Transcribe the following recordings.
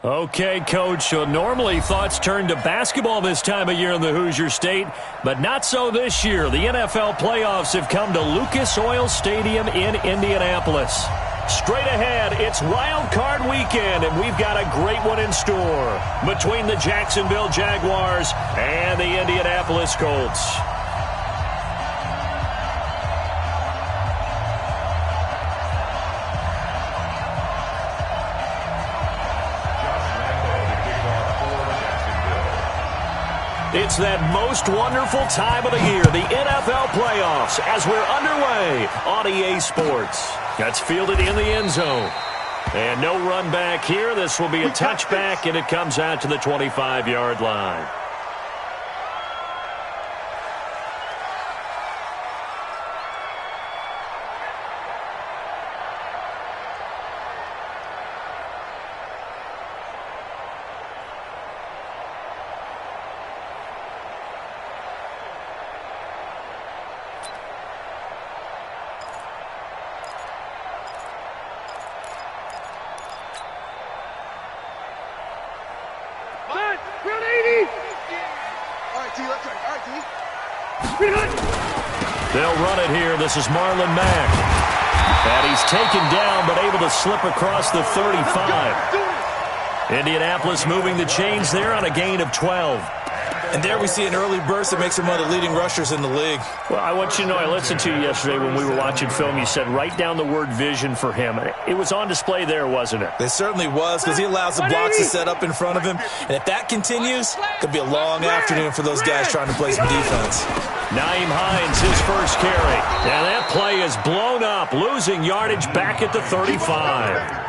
Okay, Coach, so normally thoughts turn to basketball this time of year in the Hoosier State, but not so this year. The NFL playoffs have come to Lucas Oil Stadium in Indianapolis. Straight ahead, it's Wild Card Weekend, and we've got a great one in store between the Jacksonville Jaguars and the Indianapolis Colts. It's that most wonderful time of the year, the NFL playoffs, as we're underway on EA Sports. That's fielded in the end zone. And no run back here. This will be a touchback, and it comes out to the 25-yard line. They'll run it here. This is Marlon Mack. And he's taken down but able to slip across the 35. Indianapolis moving the chains there on a gain of 12. And there we see an early burst that makes him one of the leading rushers in the league. Well, I want you to know, I listened to you yesterday when we were watching film. You said write down the word vision for him. It was on display there, wasn't it? It certainly was, because he allows the blocks to set up in front of him. And if that continues, it could be a long afternoon for those guys trying to play some defense. Nyheim Hines, his first carry. And that play is blown up, losing yardage back at the 35.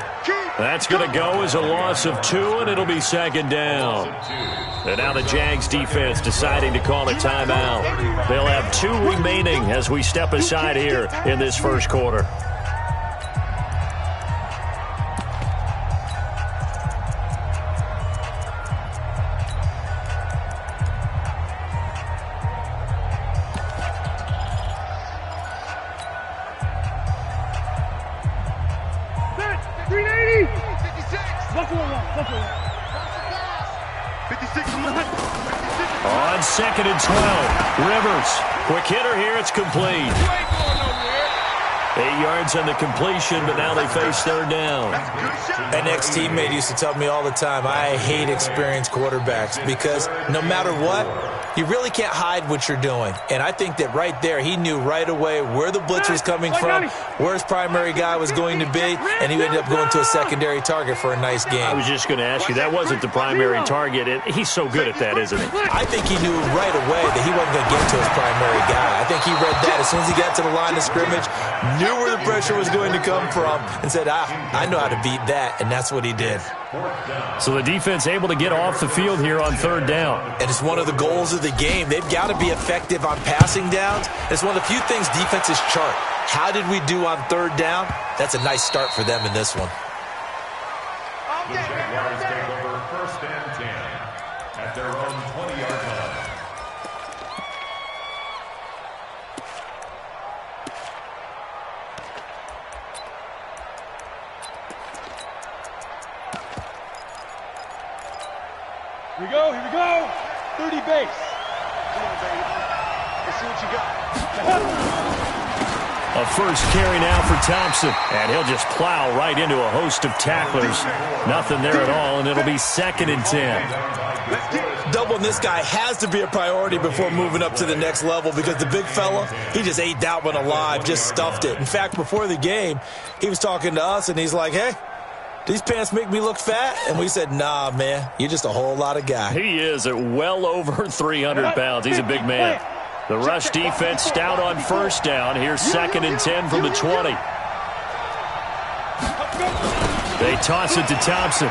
That's going to go as a loss of 2, and it'll be second down. And now the Jags defense deciding to call a timeout. They'll have 2 remaining as we step aside here in this first quarter. On 2nd and 12, Rivers. Quick hitter here, it's complete. 8 yards on the completion, but now they face third down. An ex-teammate used to tell me all the time, I hate experienced quarterbacks because no matter what, you really can't hide what you're doing. And I think that right there, he knew right away where the blitz was coming from, where his primary guy was going to be, and he ended up going to a secondary target for a nice game. I was just going to ask you, that wasn't the primary target. He's so good at that, isn't he? I think he knew right away that he wasn't going to get to his primary guy. I think he read that as soon as he got to the line of scrimmage, knew where the pressure was going to come from, and said, I know how to beat that, and that's what he did. So the defense able to get off the field here on third down. And it's one of the goals of the game. They've got to be effective on passing downs. It's one of the few things defenses chart. How did we do on third down? That's a nice start for them in this one. The Jaguars take over 1st and 10 at their own 20-yard line. Here we go, here we go. 30 base. Come on, baby. Let's see what you got. A first carry now for Thompson. And he'll just plow right into a host of tacklers. Nothing there at all, and it'll be 2nd and 10. Doubling this guy has to be a priority before moving up to the next level because the big fella, he just ate that one alive, just stuffed it. In fact, before the game, he was talking to us, and he's like, hey, these pants make me look fat? And we said, nah, man, you're just a whole lot of guy. He is at well over 300 pounds. He's a big man. The rush defense stout on first down. Here's 2nd and 10 from the 20. They toss it to Thompson.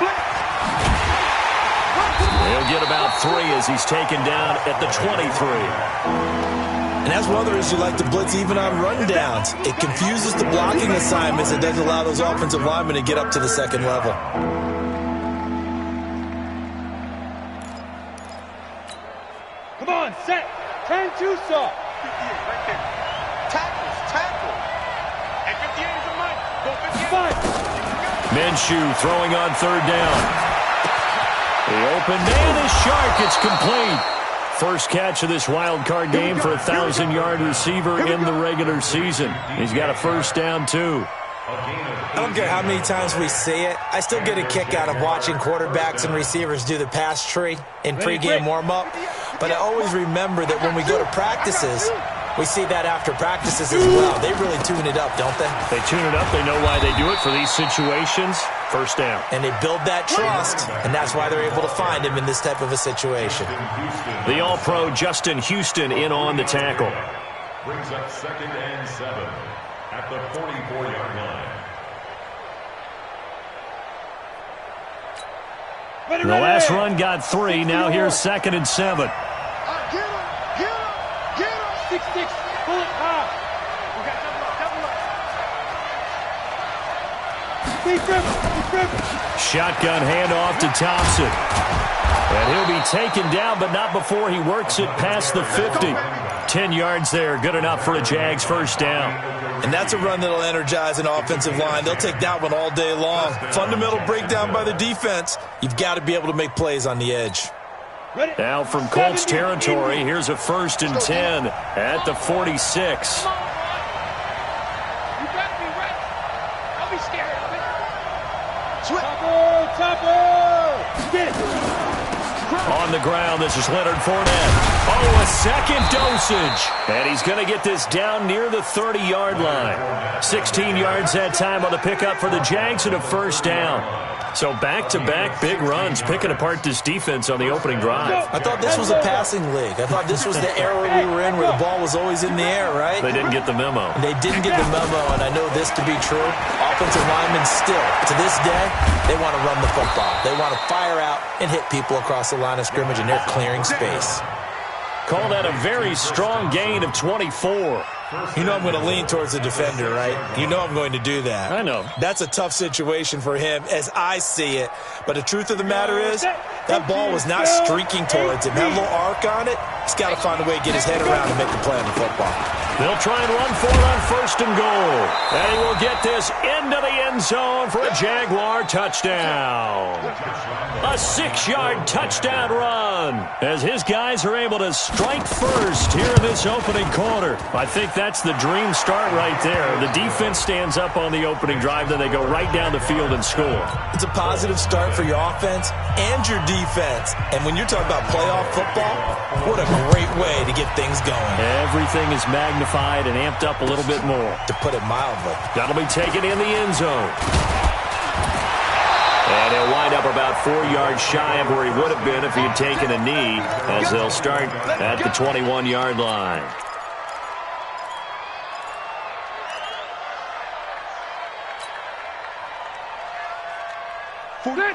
He'll get about 3 as he's taken down at the 23. And that's one of the reasons you like to blitz even on rundowns. It confuses the blocking assignments. It doesn't allow those offensive linemen to get up to the second level. Come on, set. 10-2 saw. 58 right there. Tackle. And 58 is a mic. Go 58. Minshew throwing on third down. The open man is sharp. It's complete. First catch of this wild card game for a 1,000-yard receiver in the regular season. He's got a first down, too. I don't care how many times we see it. I still get a kick out of watching quarterbacks and receivers do the pass tree in pregame warm-up. But I always remember that when we go to practices, we see that after practices as well. They really tune it up, don't they? They tune it up. They know why they do it for these situations. First down. And they build that trust, and that's why they're able to find him in this type of a situation. The All-Pro Justin Houston in on the tackle. Brings up 2nd and 7 at the 44-yard line. The last run got 3. Now here's 2nd and 7. Get him! Get him! Get him! 6-6. Pull it high. Okay, double up. Shotgun handoff to Thompson. And he'll be taken down, but not before he works it past the 50. 10 yards there, good enough for a Jags first down. And that's a run that'll energize an offensive line. They'll take that one all day long. Fundamental breakdown by the defense. You've got to be able to make plays on the edge. Now from Colts territory, here's a 1st and 10 at the 46. On the ground, this is Leonard Fournette. Oh, a second dosage. And he's going to get this down near the 30-yard line. 16 yards that time on the pickup for the Jags and a first down. So back-to-back big runs, picking apart this defense on the opening drive. I thought this was a passing league. I thought this was the era we were in where the ball was always in the air, right? They didn't get the memo. They didn't get the memo, and I know this to be true. Offensive linemen still, to this day, they want to run the football. They want to fire out and hit people across the line of scrimmage, and they're clearing space. Call that a very strong gain of 24. You know I'm going to lean towards the defender, right? You know I'm going to do that. I know. That's a tough situation for him as I see it. But the truth of the matter is, that ball was not streaking towards him. That little arc on it, he's got to find a way to get his head around and make a play on the football. They'll try and run for it on 1st and goal. And he will get this into the end zone for a Jaguar touchdown. A 6-yard touchdown run as his guys are able to strike first here in this opening quarter. I think that's the dream start right there. The defense stands up on the opening drive, then they go right down the field and score. It's a positive start for your offense and your defense. And when you're talking about playoff football, what a great way to get things going. Everything is magnified and amped up a little bit more. To put it mildly. That'll be taken in the end zone. And he'll wind up about 4 yards shy of where he would have been if he had taken a knee, as they'll start at the 21-yard line.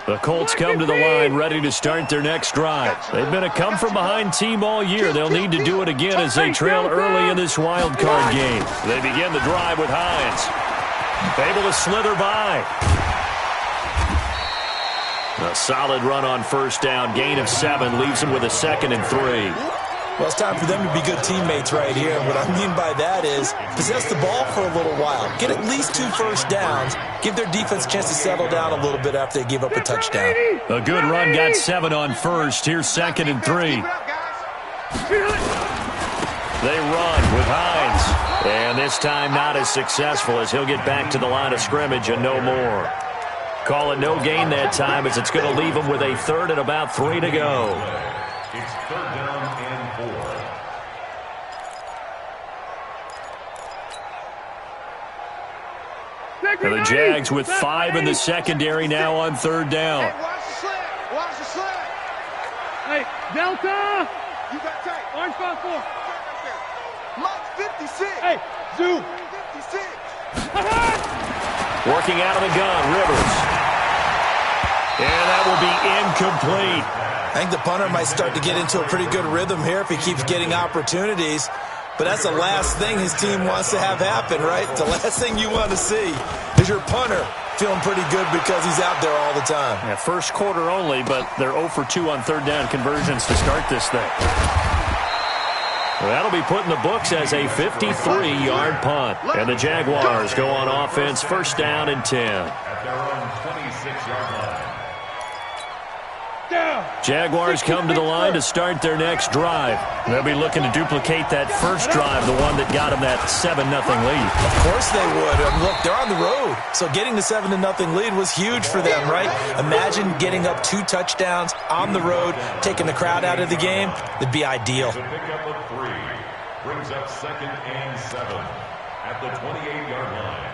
The Colts come to the line ready to start their next drive. They've been a come-from-behind team all year. They'll need to do it again as they trail early in this wild card game. They begin the drive with Hines. Able to slither by. A solid run on first down. Gain of 7 leaves them with a 2nd and 3. Well, it's time for them to be good teammates right here. And what I mean by that is possess the ball for a little while. Get at least 2 first downs. Give their defense a chance to settle down a little bit after they give up a touchdown. A good run got 7 on first. Here's 2nd and 3. They run with Hines. And this time not as successful as he'll get back to the line of scrimmage and no more. Call it no gain that time as it's going to leave him with a 3rd and about 3 to go. It's 3rd down and 4. And the Jags with 5 in the secondary now on 3rd down. Hey, watch the slant. Watch the slant. Hey, Delta. You got tight. Orange 5-4. Mike 56. Hey, Zoo. 56. Working out of the gun, Rivers. And that will be incomplete. I think the punter might start to get into a pretty good rhythm here if he keeps getting opportunities. But that's the last thing his team wants to have happen, right? The last thing you want to see is your punter feeling pretty good because he's out there all the time. Yeah, first quarter only, but they're 0 for 2 on 3rd down conversions to start this thing. Well, that'll be put in the books as a 53-yard punt. And the Jaguars go on offense, 1st down and 10. At their own 26-yard line. Jaguars come to the line to start their next drive. They'll be looking to duplicate that first drive, the one that got them that 7-0 lead. Of course they would. Look, they're on the road, so getting the 7-0 lead was huge for them, right? Imagine getting up 2 touchdowns on the road, taking the crowd out of the game. It'd be ideal. The pickup of 3 brings up 2nd and 7 at the 28-yard line.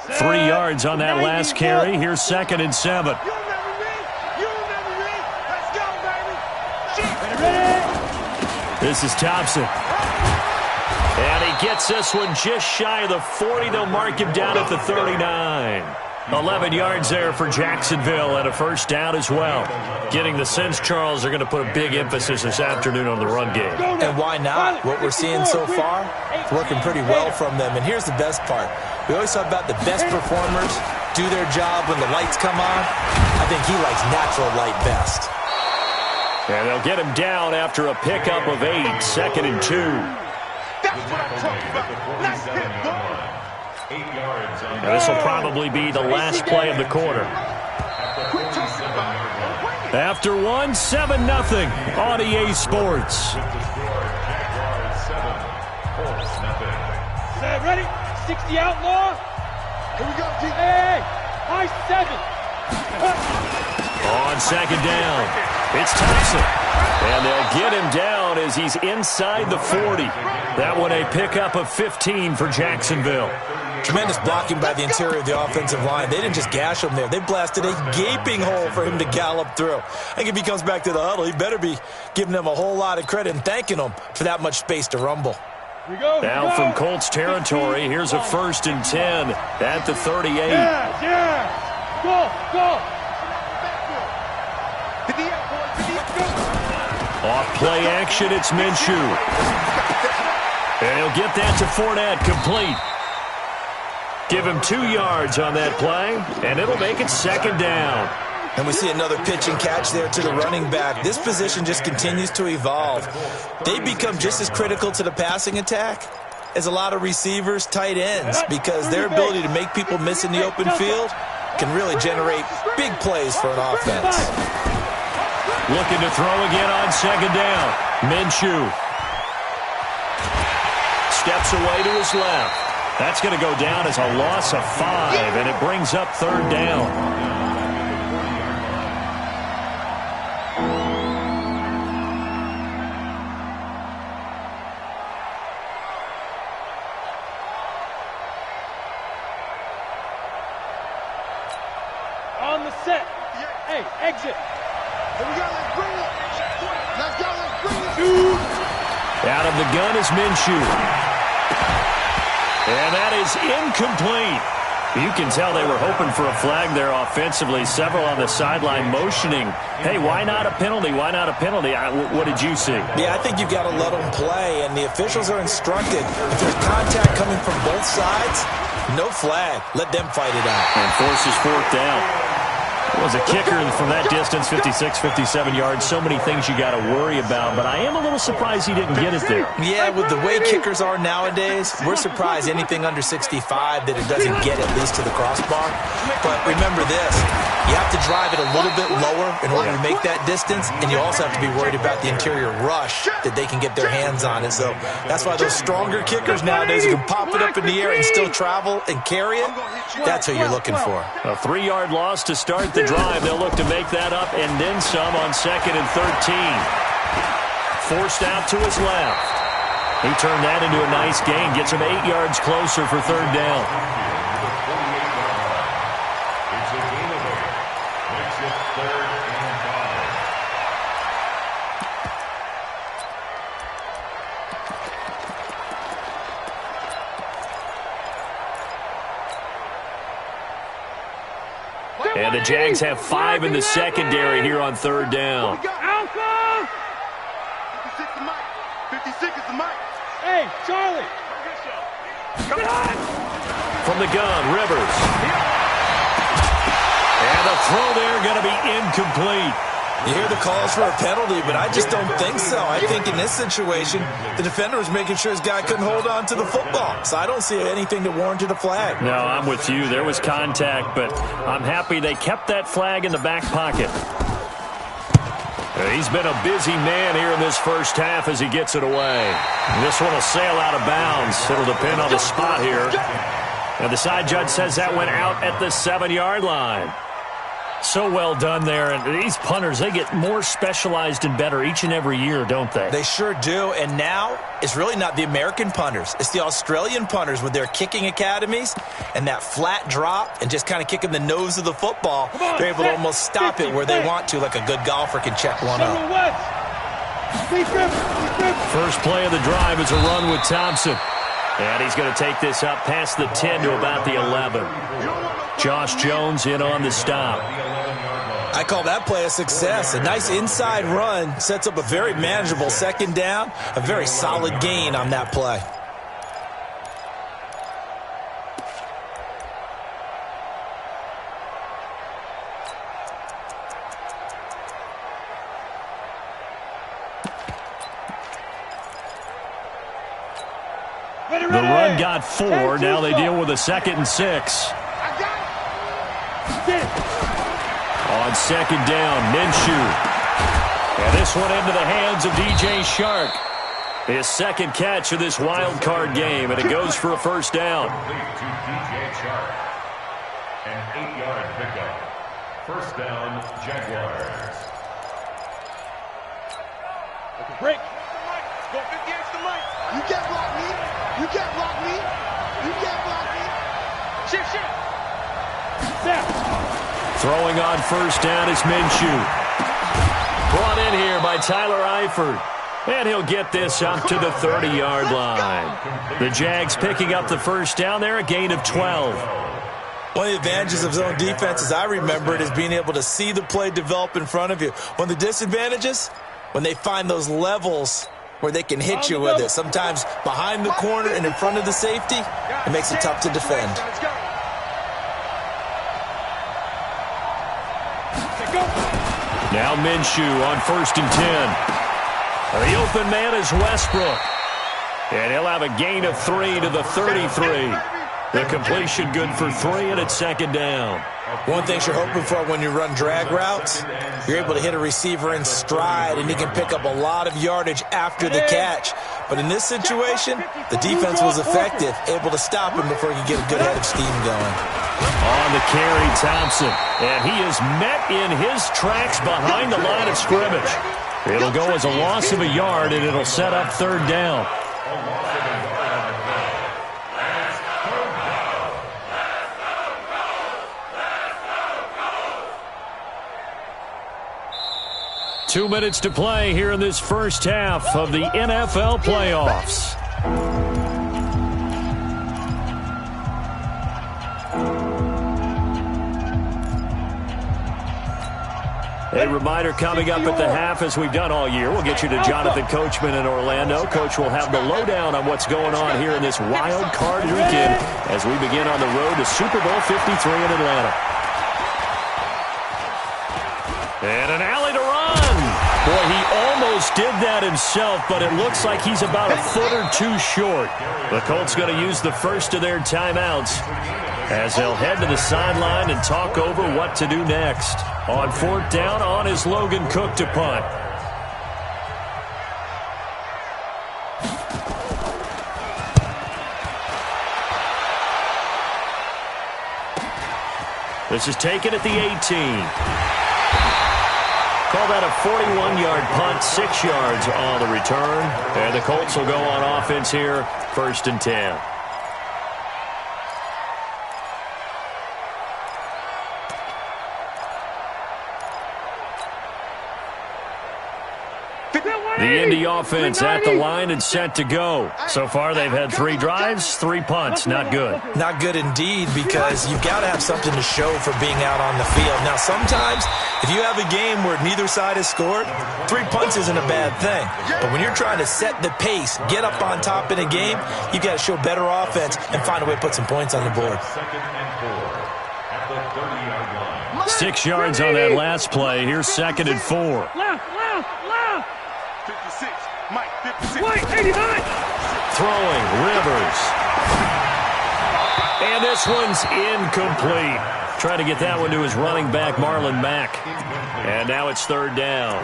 3 yards on that last carry. Here's 2nd and 7. This is Thompson. And he gets this one just shy of the 40. They'll mark him down at the 39. 11 yards there for Jacksonville and a first down as well. Getting the sense, Charles, they're going to put a big emphasis this afternoon on the run game. And why not? What we're seeing so far, it's working pretty well from them. And here's the best part. We always talk about the best performers do their job when the lights come on. I think he likes natural light best. And they'll get him down after a pickup of 8, 2nd and 2. That's what I'm talking about. Nice hit, boy. 8 yards on And this will probably be the last play of the quarter. After 1, 7-0 on EA Sports. Ready? 60 outlaw. Here we go, T. Hey, high 7. On 2nd down, it's Thompson. And they'll get him down as he's inside the 40. That one a pickup of 15 for Jacksonville. Tremendous blocking by the interior of the offensive line. They didn't just gash him there. They blasted a gaping hole for him to gallop through. I think if he comes back to the huddle, he better be giving them a whole lot of credit and thanking them for that much space to rumble. Now from Colts territory, here's a 1st and 10 at the 38. Yeah. Go. Off play action, it's Minshew. And he'll get that to Fournette, complete. Give him 2 yards on that play, and it'll make it 2nd down. And we see another pitch and catch there to the running back. This position just continues to evolve. They become just as critical to the passing attack as a lot of receivers, tight ends, because their ability to make people miss in the open field can really generate big plays for an offense. Looking to throw again on 2nd down. Minshew steps away to his left. That's going to go down as a loss of 5, and it brings up 3rd down. On the set. Hey, exit. Here we go, let's bring it. Let's bring it. Out of the gun is Minshew. And that is incomplete. You can tell they were hoping for a flag there offensively. Several on the sideline motioning, hey, why not a penalty? Why not a penalty? What did you see? Yeah, I think you've got to let them play, and the officials are instructed. If there's contact coming from both sides, no flag. Let them fight it out. And forces 4th down. It was a kicker from that distance, 56, 57 yards. So many things you got to worry about, but I am a little surprised he didn't get it there. Yeah, with the way kickers are nowadays, we're surprised anything under 65 that it doesn't get at least to the crossbar. But remember this, you have to drive it a little bit lower in order to make that distance, and you also have to be worried about the interior rush that they can get their hands on it. So that's why those stronger kickers nowadays who can pop it up in the air and still travel and carry it, that's who you're looking for. A 3-yard loss to start the drive. They'll look to make that up and then some on 2nd and 13. Forced out to his left. He turned that into a nice gain. Gets him 8 yards closer for 3rd down. It's a gain of 8. Makes it 3rd and 5. And the Jags have 5 in the secondary here on 3rd down. Alpha! 56 is Mike. 56 is the Mike. Hey, Charlie. From the gun, Rivers. And the throw there going to be incomplete. You hear the calls for a penalty, but I just don't think so. I think in this situation, the defender was making sure his guy couldn't hold on to the football. So I don't see anything that warranted a flag. No, I'm with you. There was contact, but I'm happy they kept that flag in the back pocket. He's been a busy man here in this first half as he gets it away. This one will sail out of bounds. It'll depend on the spot here. And the side judge says that went out at the 7-yard line. So well done there. And these punters, they get more specialized and better each and every year, don't they? They sure do. And now it's really not the American punters. It's the Australian punters with their kicking academies and that flat drop and just kind of kicking the nose of the football. They're able to almost stop it where they want to, like a good golfer can check one up. First play of the drive is a run with Thompson. And he's going to take this up past the 10 to about the 11. Josh Jones in on the stop. I call that play a success. A nice inside run sets up a very manageable second down. A very solid gain on that play. The run got 4. Now they deal with a 2nd and 6. On second down, Minshew. And this one into the hands of DJ Shark. His second catch of this wild card game, and it goes for a first down. To DJ Shark. An 8-yard pickup. First down, Jaguars. Break. Go against the mic. You can't block me. You can't block me. You can't block me. Shit. Throwing on first down is Minshew. Brought in here by Tyler Eifert. And he'll get this up to the 30-yard line. The Jags picking up the first down there, a gain of 12. One of the advantages of zone defense, as I remember it, is being able to see the play develop in front of you. One of the disadvantages, when they find those levels where they can hit you with it. Sometimes behind the corner and in front of the safety, it makes it tough to defend. Now Minshew on first and 10. The open man is Westbrook. And he'll have a gain of 3 to the 33. The completion good for 3, and it's second down. One thing you're hoping for when you run drag routes, you're able to hit a receiver in stride, and he can pick up a lot of yardage after the catch. But in this situation, the defense was effective, able to stop him before he could get a good head of steam going. On the carry, Thompson. And he is met in his tracks behind the line of scrimmage. It'll go as a loss of a yard, and it'll set up third down. 2 minutes to play here in this first half of the NFL playoffs. A reminder coming up at the half, as we've done all year. We'll get you to Jonathan Coachman in Orlando. Coach will have the lowdown on what's going on here in this wild card weekend as we begin on the road to Super Bowl 53 in Atlanta. And an alley to run. Boy, he almost did that himself, but it looks like he's about a foot or two short. The Colts going to use the first of their timeouts as they'll head to the sideline and talk over what to do next. On fourth down, on is Logan Cook to punt. This is taken at the 18. Call that a 41-yard punt, 6 yards on the return. And the Colts will go on offense here, first and 10. The Indy offense at the line and set to go. So far, they've had 3 drives, 3 punts. Not good. Not good indeed, because you've got to have something to show for being out on the field. Now, sometimes, if you have a game where neither side has scored, 3 punts isn't a bad thing. But when you're trying to set the pace, get up on top in a game, you've got to show better offense and find a way to put some points on the board. Second and 4 at the 30-yard line. 6 yards on that last play. Here's 2nd and 4. Left. 56. Mike, 56. White, 89. Throwing, Rivers. And this one's incomplete. Trying to get that one to his running back, Marlon Mack. And now it's 3rd down.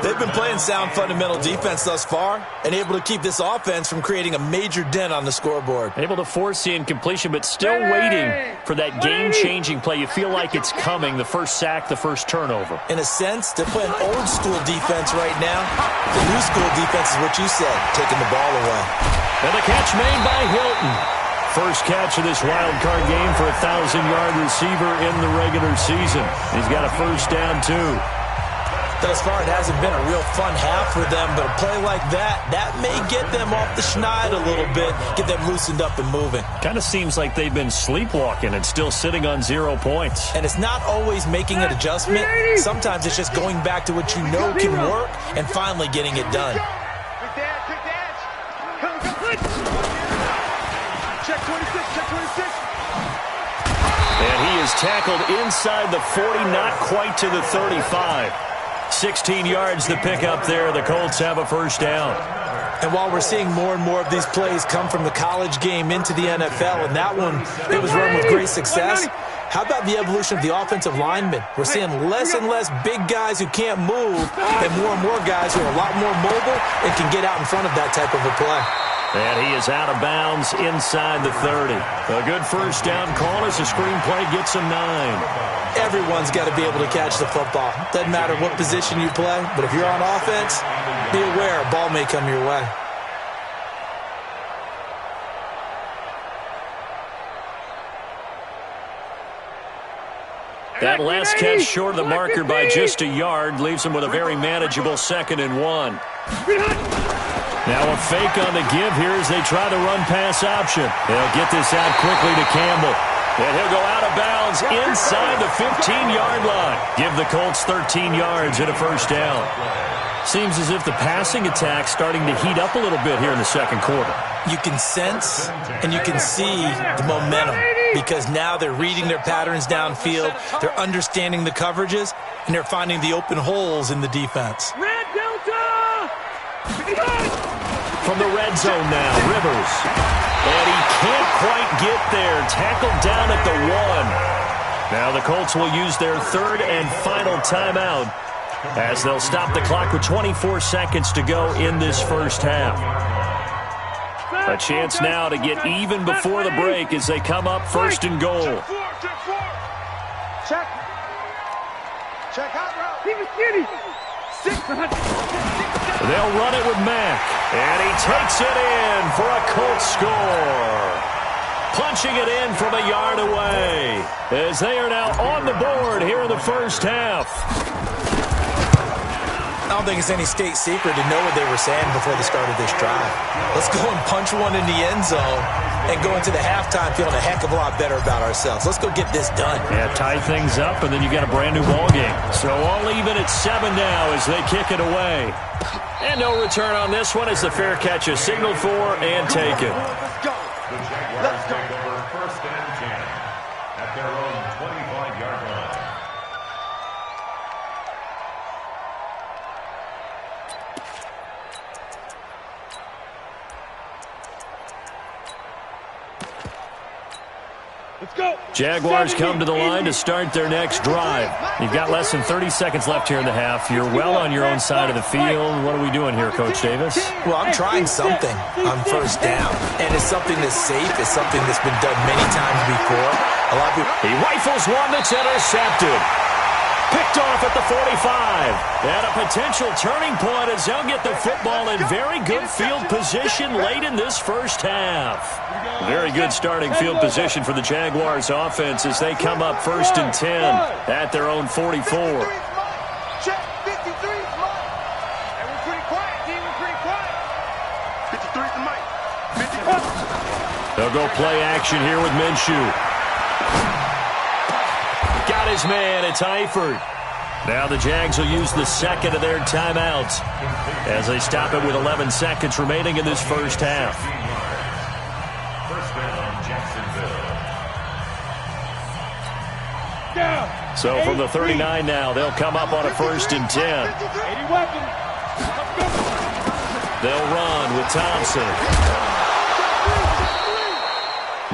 They've been playing sound fundamental defense thus far and able to keep this offense from creating a major dent on the scoreboard. Able to force the incompletion, but still waiting for that game-changing play. You feel like it's coming, the first sack, the first turnover. In a sense, they're playing old-school defense right now. The new-school defense is what you said, taking the ball away. And the catch made by Hilton. First catch of this wild card game for a 1,000-yard receiver in the regular season. He's got a first down, too. Thus far, it hasn't been a real fun half for them, but a play like that may get them off the schneid a little bit, get them loosened up and moving. Kind of seems like they've been sleepwalking and still sitting on 0 points. And it's not always making an adjustment. Sometimes it's just going back to what you know can work and finally getting it done. Check 26, check 26. And he is tackled inside the 40, not quite to the 35. 16 yards to pick up there. The Colts have a first down. And while we're seeing more and more of these plays come from the college game into the NFL, and that one, it was run with great success, how about the evolution of the offensive linemen? We're seeing less and less big guys who can't move and more guys who are a lot more mobile and can get out in front of that type of a play. And he is out of bounds inside the 30. A good first down call as the screenplay gets him 9. Everyone's got to be able to catch the football. Doesn't matter what position you play, but if you're on offense, be aware a ball may come your way. That last catch short of the marker by just a yard leaves him with a very manageable 2nd and 1. Now a fake on the give here as they try the run-pass option. They'll get this out quickly to Campbell. And he'll go out of bounds inside the 15-yard line. Give the Colts 13 yards and a first down. Seems as if the passing attack's starting to heat up a little bit here in the second quarter. You can sense and you can see the momentum because now they're reading their patterns downfield, they're understanding the coverages, and they're finding the open holes in the defense. Red Delta! From the red zone now, Rivers. And he can't quite get there. Tackled down at the 1. Now the Colts will use their 3rd and final timeout as they'll stop the clock with 24 seconds to go in this first half. A chance now to get even before the break as they come up 1st and goal. Check. Check out route. Keep it skinny. 6. They'll run it with Mack. And he takes it in for a Colts score. Punching it in from a yard away as they are now on the board here in the first half. I don't think it's any state secret to know what they were saying before the start of this drive. Let's go and punch one in the end zone and go into the halftime feeling a heck of a lot better about ourselves. Let's go get this done. Yeah, tie things up, and then you got a brand new ball game. So all even at 7 now as they kick it away. And no return on this one as the fair catch is signaled for and taken. Let's go. The Jaguars take over 1st and 10 at their own 25-yard line. Let's go. Jaguars come to the line to start their next drive. You've got less than 30 seconds left here in the half. You're well on your own side of the field. What are we doing here, Coach Davis? Well, I'm trying something on first down, and it's something that's safe. It's something that's been done many times before. A lot of people... He rifles one that's intercepted. Picked off at the 45. And a potential turning point as they'll get the football in very good field position late in this first half. Very good starting field position for the Jaguars offense as they come up 1st and 10 at their own 44. Check 53 is mine. And we're pretty quiet, team. We're pretty quiet. 53 is the mic. 53. They'll go play action here with Minshew. Got his man. It's Eifert. Now the Jags will use the 2nd of their timeouts as they stop it with 11 seconds remaining in this first half. First down, Jacksonville. Down. So from the 39 now, they'll come up on a 1st and 10. 80 weapons. They'll run with Thompson.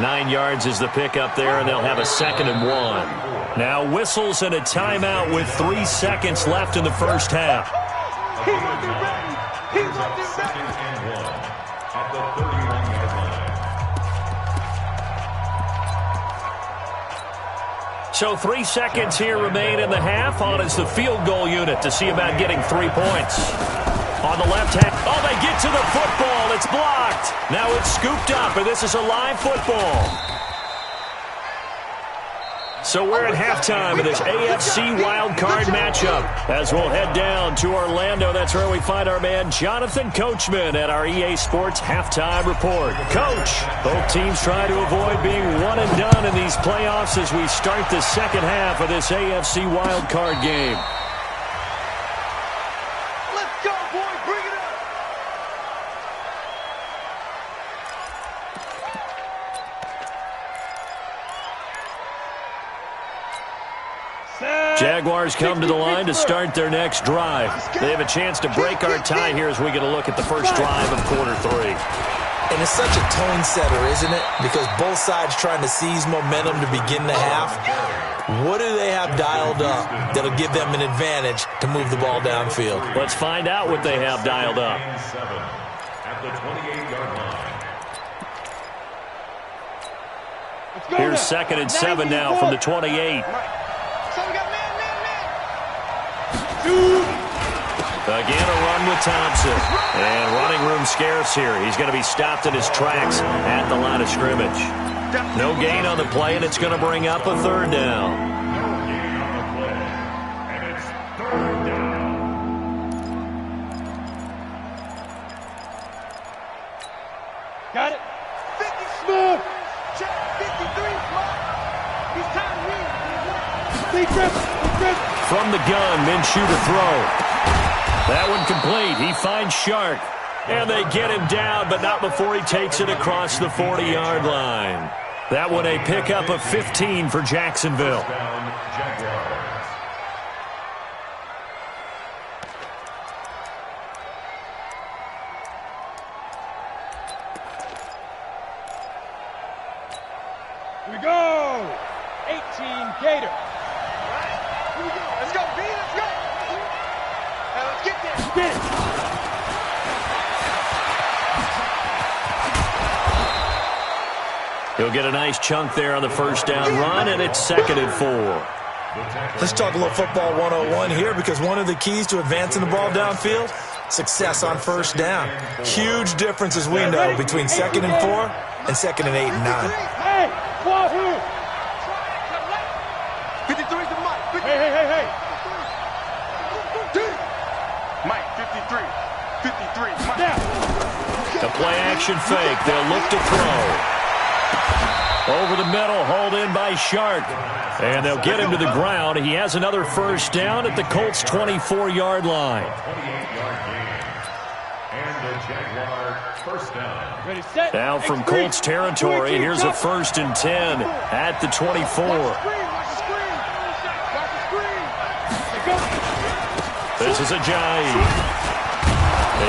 9 yards is the pickup there, and they'll have a 2nd and 1. Now whistles and a timeout with 3 seconds left in the first half. He's up 2nd and 1 at the 31-yard line. So 3 seconds here remain in the half. On is the field goal unit to see about getting 3 points. On the left hand. Oh, they get to the football. It's blocked. Now it's scooped up, and this is a live football. So we're at halftime of this AFC wildcard matchup. As we'll head down to Orlando, that's where we find our man Jonathan Coachman at our EA Sports Halftime Report. Coach, both teams try to avoid being one and done in these playoffs as we start the second half of this AFC wildcard game. Jaguars come to the line to start their next drive. They have a chance to break our tie here as we get a look at the first drive of quarter 3. And it's such a tone setter, isn't it? Because both sides trying to seize momentum to begin the half. What do they have dialed up that'll give them an advantage to move the ball downfield? Let's find out what they have dialed up. At the 28-yard line. Here's 2nd and 7 now from the 28. Again, a run with Thompson. And running room scarce here. He's going to be stopped in his tracks at the line of scrimmage. No gain on the play, and it's going to bring up a 3rd down. No gain on the play, and it's 3rd down. Got it. 50 smooth. Check 53 smart. He's tired of me. Big grip. From the gun, Minshew to throw. That one complete. He finds Shark. And they get him down, but not before he takes it across the 40-yard line. That one a pickup of 15 for Jacksonville. Down, Jaguars. Here we go. 18 Gator. Here we go. Let's go, B. Let's go. Now let's get there. Get it. He'll get a nice chunk there on the first down run, and it's 2nd and 4. Let's talk a little football 101 here, because one of the keys to advancing the ball downfield, success on first down. Huge difference, as we know, between 2nd and 4 and 2nd and 8 and 9. Hey, wahoo! 53's the Mike. Hey. Mike, 53. 53. Mike. Now. The play action fake. They'll look to throw. Over the middle, hauled in by Shark. And they'll get him to the ground. He has another first down at the Colts' 24-yard line. 28-yard gain. And the Jaguar first down. Ready, set. Now from Colts territory, here's a 1st and 10 at the 24. Watch the screen. This is Ajayi.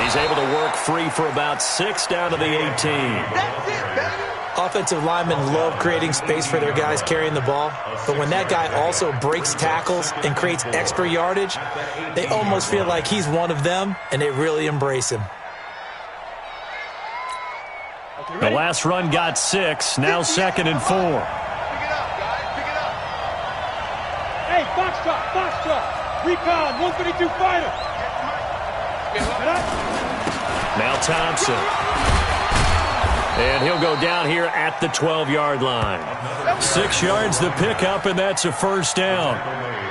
He's able to work free for about 6 down to the 18. That's it, baby. Offensive linemen love creating space for their guys carrying the ball, but when that guy also breaks tackles and creates extra yardage, they almost feel like he's one of them, and they really embrace him. The last run got 6, now 2nd and 4. Pick it up, guys. Pick it up. Hey, box drop. Recon, 152 fighter. Get up. Now Thompson. And he'll go down here at the 12-yard line. 6 yards the pickup, and that's a first down.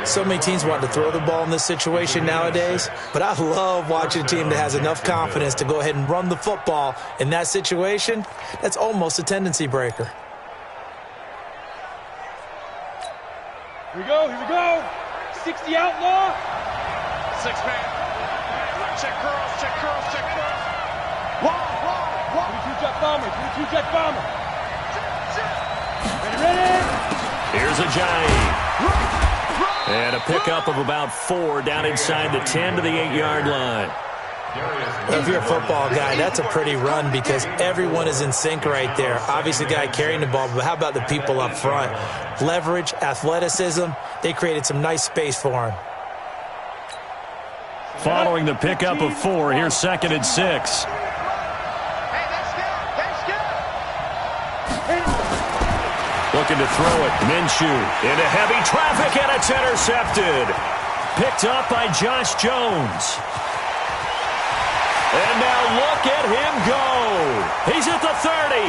So many teams want to throw the ball in this situation nowadays, but I love watching a team that has enough confidence to go ahead and run the football in that situation. That's almost a tendency breaker. Here we go. 60 outlaw. 6-man. Check curls. 22 jet bomber. Ready. Here's Ajayi. And a pickup of about 4 down inside the 10 to the 8-yard line. If you're a football guy, that's a pretty run because everyone is in sync right there. Obviously, the guy carrying the ball, but how about the people up front? Leverage, athleticism, they created some nice space for him. Following the pickup of 4, here's 2nd and 6. Looking to throw it. Minshew into heavy traffic, and it's intercepted. Picked up by Josh Jones. And now look at him go. He's at the 30,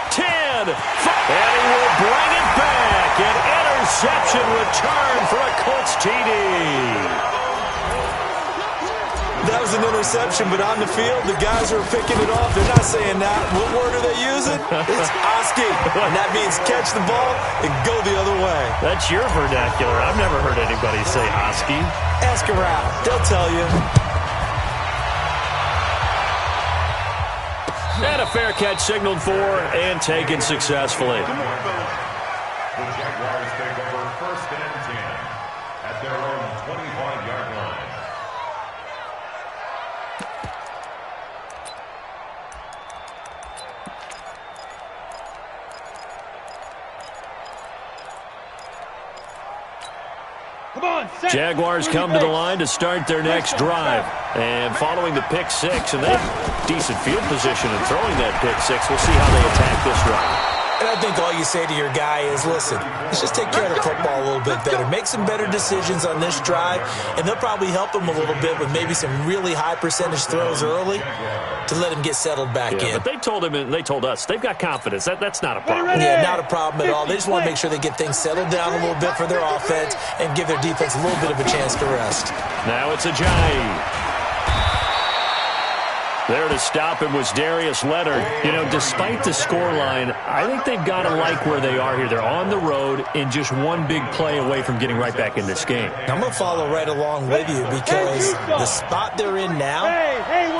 10, 5, and he will bring it back. An interception return for a Colts TD. That was an interception, but on the field, the guys who are picking it off, they're not saying that. What word are they using? It's Oski, and that means catch the ball and go the other way. That's your vernacular. I've never heard anybody say Oski. Ask around. They'll tell you. And a fair catch signaled for and taken successfully. The Jaguars take over 1st and 10 at their own 25-yard line. Jaguars come to the line to start their next drive. And following the pick 6, and they have decent field position in throwing that pick 6. We'll see how they attack this drive. And I think all you say to your guy is, listen, let's just take care of the football a little bit better. Make some better decisions on this drive, and they'll probably help him a little bit with maybe some really high percentage throws early to let him get settled back in. But they told him and they told us they've got confidence. That's not a problem. Yeah, not a problem at all. They just want to make sure they get things settled down a little bit for their offense and give their defense a little bit of a chance to rest. Now it's Ajayi. There to stop him was Darius Leonard. You know, despite the scoreline, I think they've got to like where they are here. They're on the road and just one big play away from getting right back in this game. I'm going to follow right along with you because the spot they're in now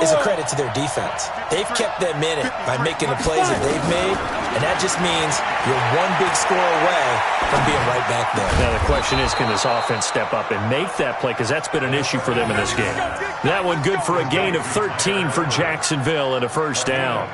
is a credit to their defense. They've kept them in it by making the plays that they've made, and that just means you're one big score away from being right back there. Now the question is, can this offense step up and make that play? Because that's been an issue for them in this game. That one good for a gain of 13 for Jacksonville and a first down.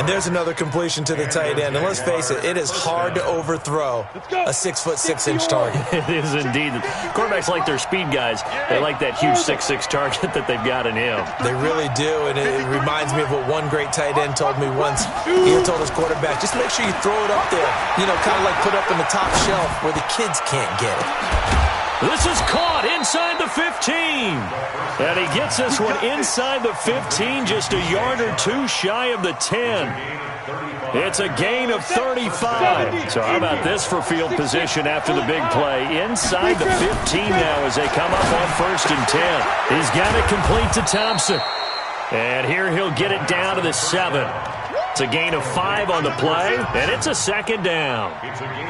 And there's another completion to the tight end. And let's face it, it is hard to overthrow a 6'6" target. It is indeed. Quarterbacks like their speed guys. They like that huge 6'6" target that they've got in him. They really do, and it reminds me of what one great tight end told me once. He told his quarterback, just make sure you throw it up there. You know, kind of like put up in the top shelf where the kids can't get it. This is caught inside the 15. And he gets this one inside the 15, just a yard or two shy of the 10. It's a gain of 35. So how about this for field position after the big play? Inside the 15 now as they come up on 1st and 10. He's got it complete to Thompson. And here he'll get it down to the 7. It's a gain of 5 on the play, and it's a 2nd down.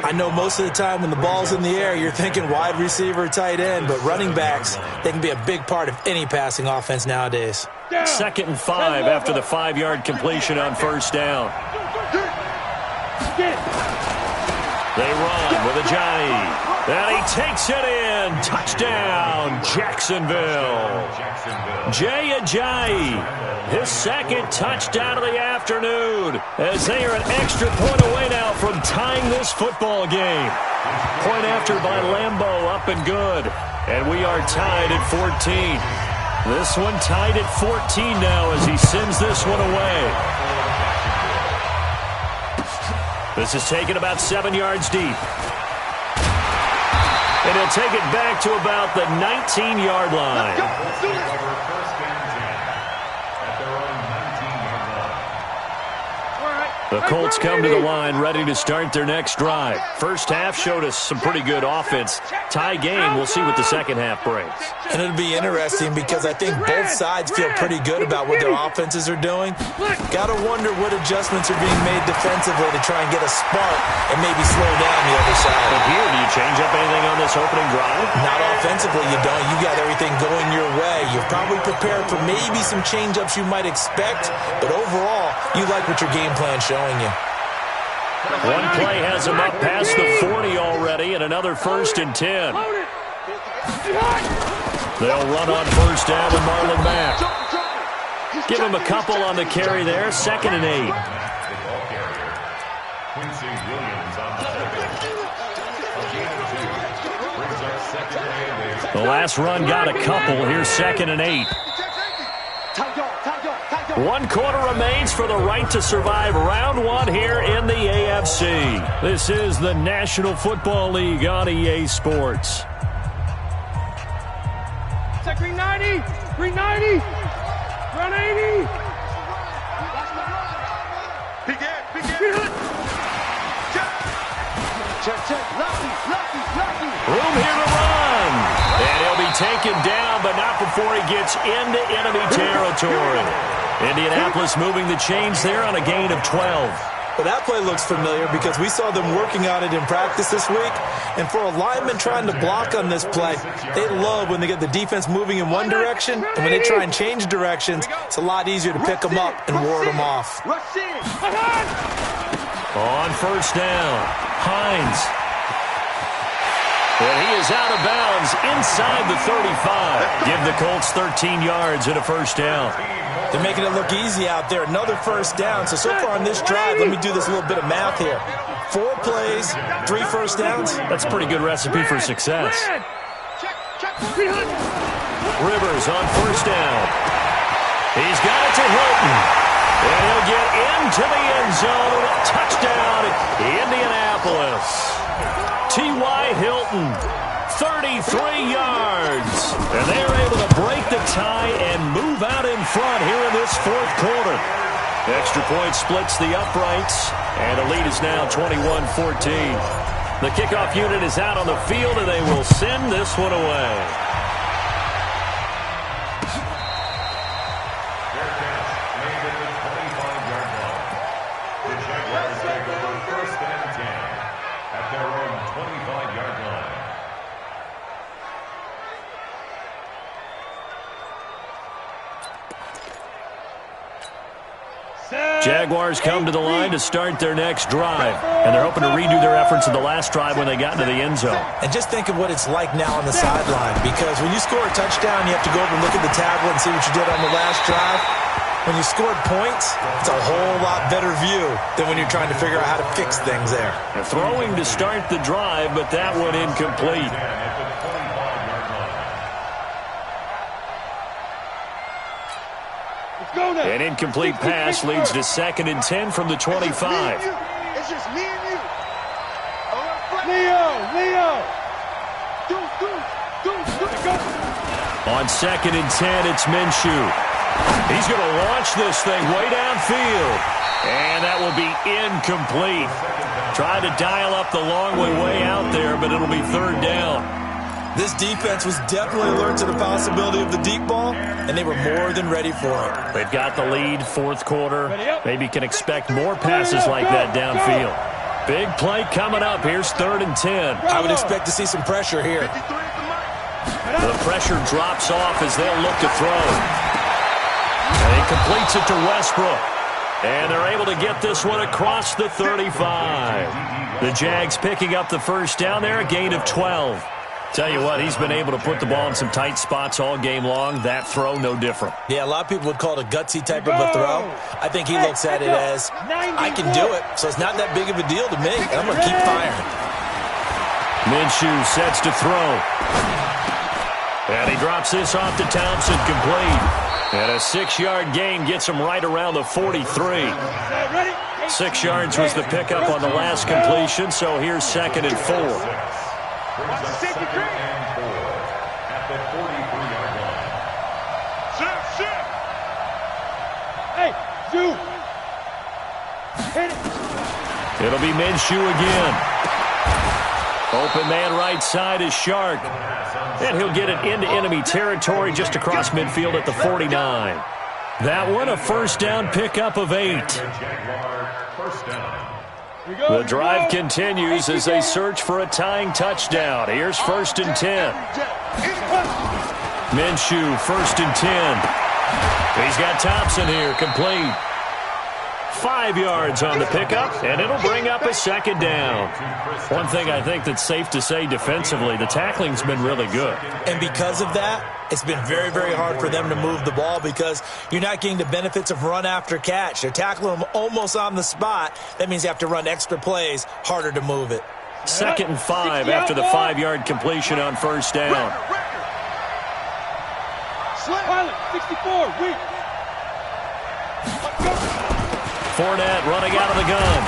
I know most of the time when the ball's in the air, you're thinking wide receiver, tight end, but running backs, they can be a big part of any passing offense nowadays. 2nd and 5 after the 5-yard completion on 1st down. They run with Ajayi. And he takes it in. Touchdown, Jacksonville. Jay Ajayi. His 2nd touchdown of the afternoon as they are an extra point away now from tying this football game. Point after by Lambeau, up and good. And we are tied at 14. This one tied at 14 now as he sends this one away. This is taken about 7 yards deep. And he'll take it back to about the 19-yard line. The Colts come to the line ready to start their next drive. First half showed us some pretty good offense. Tie game, we'll see what the second half brings. And it'll be interesting because I think both sides feel pretty good about what their offenses are doing. Got to wonder what adjustments are being made defensively to try and get a spark and maybe slow down the other side. But here, do you change up anything on this opening drive? Not offensively, you don't. You got everything going your way. You're probably prepared for maybe some change-ups you might expect, but overall, you like what your game plan's showing you. One play has him up past the 40 already, and another 1st and 10. They'll run on first down with Marlon Mack. Give him a couple on the carry there. 2nd and 8. The last run got a couple. Here's 2nd and 8. 1 quarter remains for the right to survive round 1 here in the AFC. This is the National Football League on EA Sports. Check 390. 390. 180. Peek it. Check. Lucky. Room here to run. And he'll be taken down, but not before he gets into enemy territory. Indianapolis moving the chains there on a gain of 12. But that play looks familiar because we saw them working on it in practice this week. And for a lineman trying to block on this play, they love when they get the defense moving in one direction. And when they try and change directions, it's a lot easier to pick them up and ward them off. On first down, Hines. And he is out of bounds inside the 35. Give the Colts 13 yards and a first down. They're making it look easy out there. Another first down. So far on this drive, let me do this little bit of math here. 4 plays, 3 first downs. That's a pretty good recipe for success. Rivers on first down. He's got it to Hilton. And he'll get into the end zone. Touchdown, Indianapolis. T.Y. Hilton, 33 yards. And they're able to break the tie and move out in front here in this 4th quarter. Extra point splits the uprights, and the lead is now 21-14. The kickoff unit is out on the field, and they will send this one away. Jaguars come to the line to start their next drive, and they're hoping to redo their efforts in the last drive when they got into the end zone. And just think of what it's like now on the sideline, because when you score a touchdown, you have to go over and look at the tablet and see what you did on the last drive. When you scored points, it's a whole lot better view than when you're trying to figure out how to fix things there. They're throwing to start the drive, but that one incomplete. An incomplete pass leads to 2nd and 10 from the 25. It's just me and you. Leo. On 2nd and 10, it's Minshew. He's going to launch this thing way downfield. And that will be incomplete. Tried to dial up the long way out there, but it'll be 3rd down. This defense was definitely alert to the possibility of the deep ball, and they were more than ready for it. They've got the lead, 4th quarter. Maybe can expect more passes like that downfield. Big play coming up. Here's 3rd and 10. I would expect to see some pressure here. The pressure drops off as they'll look to throw. And he completes it to Westbrook. And they're able to get this one across the 35. The Jags picking up the first down there, a gain of 12. Tell you what, he's been able to put the ball in some tight spots all game long. That throw, no different. Yeah, a lot of people would call it a gutsy type of a throw. I think he looks at it as, I can do it, so it's not that big of a deal to me, and I'm going to keep firing. Minshew sets to throw. And he drops this off to Thompson, complete. And a 6-yard gain gets him right around the 43. 6 yards was the pickup on the last completion, so here's 2nd and 4. Brings up 2nd and 4 at the 43-yard line. Sit. Hey, Zoo. Hit it. It'll be Minshew again. Open man right side is Shark. And he'll get it into enemy territory just across midfield at the 49. That one, a first down pickup of 8. First down. The drive continues as they search for a tying touchdown. Here's 1st and 10. Minshew, 1st and 10. He's got Thompson here, complete. 5 yards on the pickup, and it'll bring up a second down. One thing I think that's safe to say defensively, the tackling's been really good. And because of that, it's been very, very hard for them to move the ball because you're not getting the benefits of run after catch. They're tackling them almost on the spot. That means you have to run extra plays, harder to move it. 2nd and 5 after the 5-yard completion on first down. Pilot, 64, weak. Fournette running out of the gun.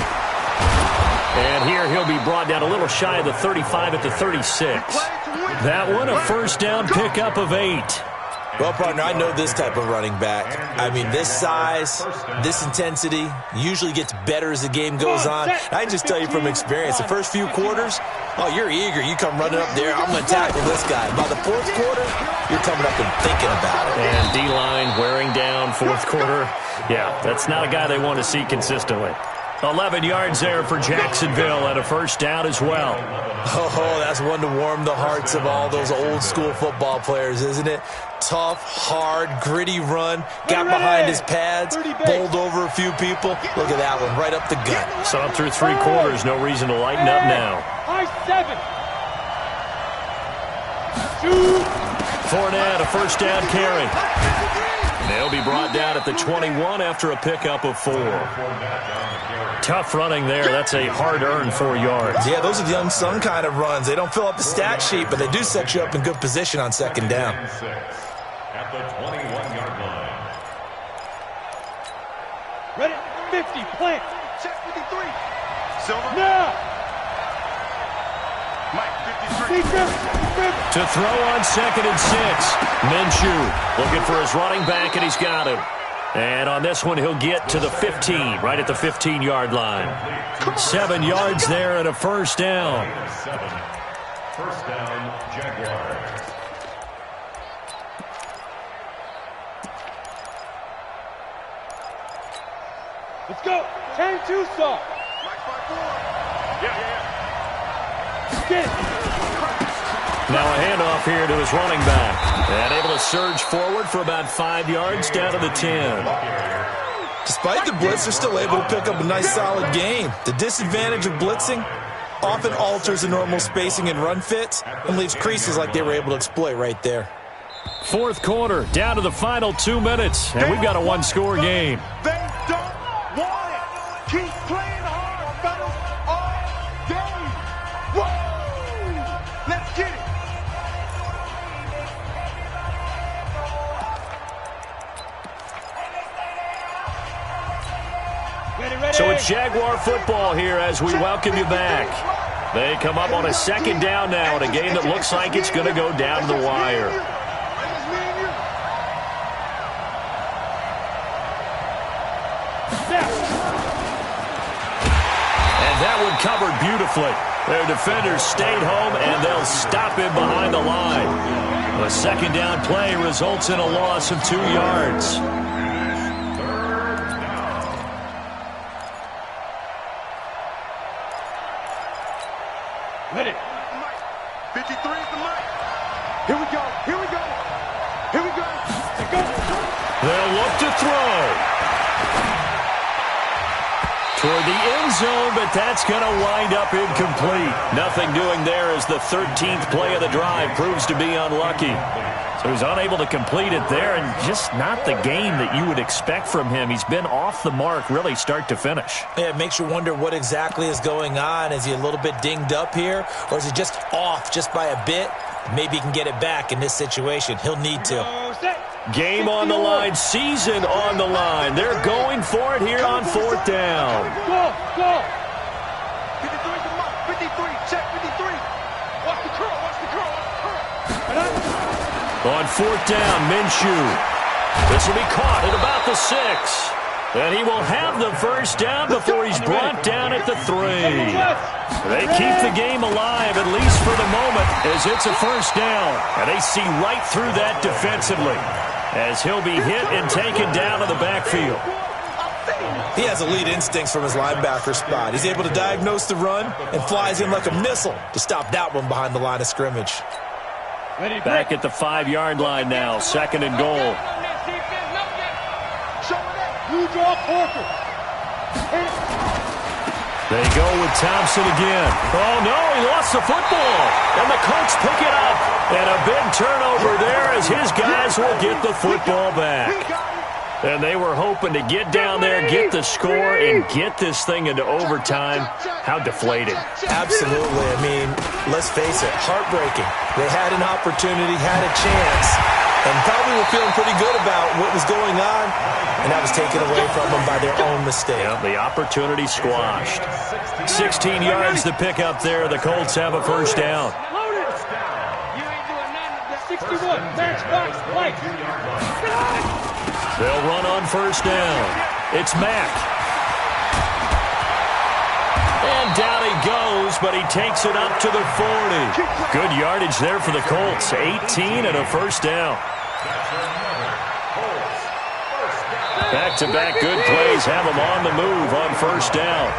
And here he'll be brought down a little shy of the 35 at the 36. That one, a first down pickup of 8. Well, partner, I know this type of running back. I mean, this size, this intensity usually gets better as the game goes on. I can just tell you from experience, the first few quarters, oh, you're eager. You come running up there, I'm going to tackle this guy. By the 4th quarter, you're coming up and thinking about it. And D-line wearing down 4th quarter. Yeah, that's not a guy they want to see consistently. 11 yards there for Jacksonville and a first down as well. Oh, that's one to warm the hearts of all those old school football players, isn't it? Tough, hard, gritty run, got behind his pads, bowled over a few people. Look at that one, right up the gut. Saw him through 3 quarters, no reason to lighten up now. High 7. Shoot. Fournette, a first down carry. They'll be brought down at the 21 after a pickup of 4. Tough running there. That's a hard-earned 4 yards. Yeah, those are the unsung kind of runs. They don't fill up the stat sheet, but they do set you up in good position on 2nd down. At the 21-yard line. Ready, 50, plant. Check 53. Silver. Now. Mike, 53. To throw on 2nd and 6. Minshew looking for his running back, and he's got him. And on this one, he'll get to the 15, right at the 15-yard line. 7 yards there and a first down. 7. First down, Jaguars. Let's go. 10-2 stop. Mike, 5-4. Yeah. Get it. Now a handoff here to his running back. And able to surge forward for about 5 yards down to the 10. Despite the blitz, they're still able to pick up a nice solid gain. The disadvantage of blitzing often alters the normal spacing and run fits and leaves creases like they were able to exploit right there. 4th quarter, down to the final 2 minutes, and we've got a 1-score game. They don't want it. Keep playing hard, fellas, all game. Whoa! Let's get it. So it's Jaguar football here as we welcome you back. They come up on a 2nd down now in a game that looks like it's going to go down to the wire. And that one covered beautifully. Their defenders stayed home, and they'll stop him behind the line. A 2nd down play results in a loss of 2 yards. Ready. 53 is the mic. Here we go. Here we go. Here we go. Let's go. They'll look to throw. Toward the end zone, but that's going to wind up incomplete. Nothing doing there as the 13th play of the drive proves to be unlucky. So he's unable to complete it there, and just not the game that you would expect from him. He's been off the mark really start to finish. Yeah, it makes you wonder what exactly is going on. Is he a little bit dinged up here, or is he just off just by a bit? Maybe he can get it back in this situation. He'll need to. Game on the line, season on the line. They're going for it here on 4th down. Go, go. 53 is the mic. 53. Check 53. Watch the curl. Watch the curl. Watch the curl. On 4th down, Minshew. This will be caught at about the 6. And he will have the first down before he's brought down at the 3. They keep the game alive, at least for the moment, as it's a first down. And they see right through that defensively, as he'll be hit and taken down to the backfield. He has elite instincts from his linebacker spot. He's able to diagnose the run and flies in like a missile to stop that one behind the line of scrimmage. Back at the 5-yard line now, 2nd and goal. Blue draw Corker. They go with Thompson again. Oh, no, he lost the football. And the Colts pick it up. And a big turnover there as his guys will get the football back. And they were hoping to get down there, get the score, and get this thing into overtime. How deflated. Absolutely. I mean, let's face it, heartbreaking. They had an opportunity, had a chance, and probably were feeling pretty good about what was going on, and that was taken away from them by their own mistake. Yeah, the opportunity squashed. 16 yards to pick up there. The Colts have a first down. You ain't doing nothing. 61, match box, play. They'll run on first down. It's Mack. And down he goes, but he takes it up to the 40. Good yardage there for the Colts. 18 and a first down. Back-to-back good plays have them on the move on first down.